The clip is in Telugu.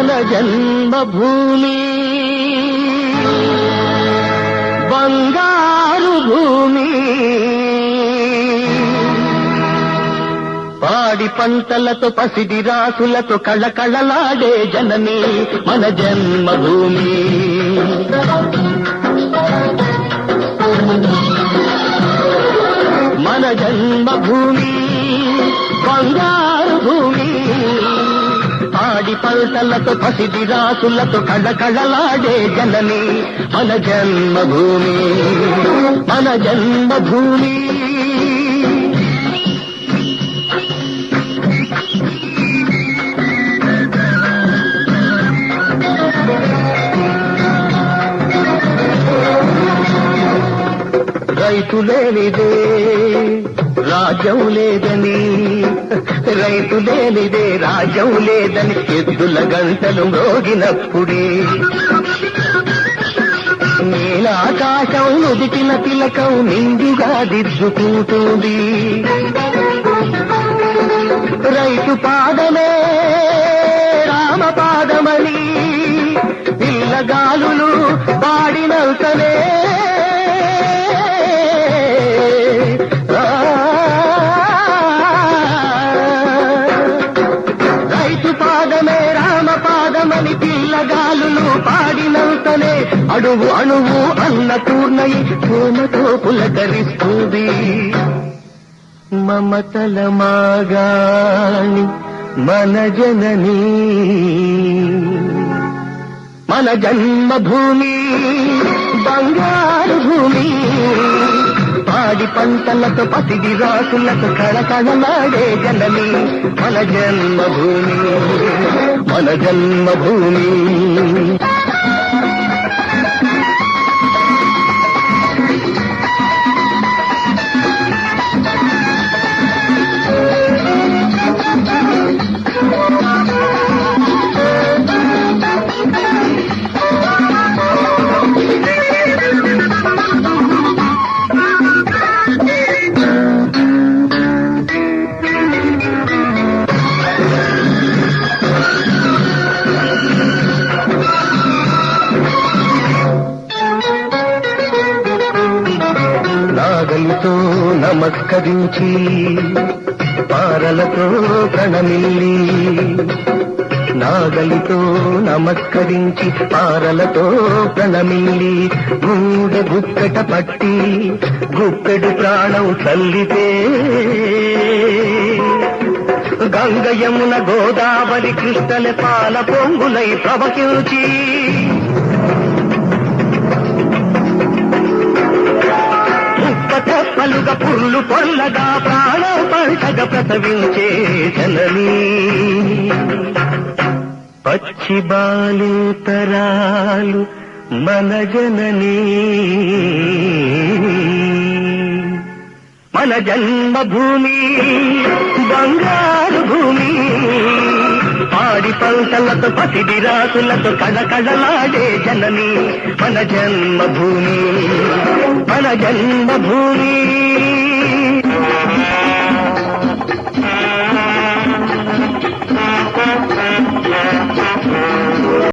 మన జన్మభూమి బంగారు భూమి, పాడి పంటలతో పసిడి రాసులతో కళకళలాడే జనని మన జన్మభూమి. మన జన్మభూమి బంగారు భూమి, పాడి పంటలతో పసిడి రాసులతో కళకళలాడే జనని మన జన్మభూమి. మన జన్మభూమి రైతు లేనిదే రాజ్యం లేదని, రైతు లేనిదే రాజ్యం లేదని ఎద్దుల గంటలు మ్రోగినప్పుడే, నీలాకాశం నుదిటిన తిలకం నిండుగా దిద్దుకుంటుంది. రైతు పాదమే రామ పాదమని పిల్లగాలులు పాడినంతనే, రైతు పాదమే రామ పాదమని పిల్లగాలులు పాడినంతనే అడుగు అణువు అన్నపూర్ణయి పూలతో పులకరిస్తుంది. మమతల మాగాణి మన జనని మన జన్మభూమి బంగారు భూమి, పాడి పంటలతో పసిడి రాసులతో కళకళలాడే జనని మన జన్మభూమి. మన జన్మభూమి నాగలితో నమస్కరించి పారలతో ప్రణమిల్లి, నాగలితో నమస్కరించి పారలతో ప్రణమిల్లి, గూడె గుప్పెట పట్టి గుప్పెడు ప్రాణం చల్లితే, గంగ యమున గోదావరి కృష్ణల పాల పొంగులై ప్రవహించి, తెప్పలుగా పుర్లు పొల్లగా ప్రాణం పంటగా ప్రసవించే జనని పచ్చి బాలుతరాలు మన జనని. మన జన్మభూమి బంగారు భూమి, పాడి పంటలతో పసిడి రాసులతో కళకళలాడే జనని మన జన్మభూమి. మన జన్మభూమి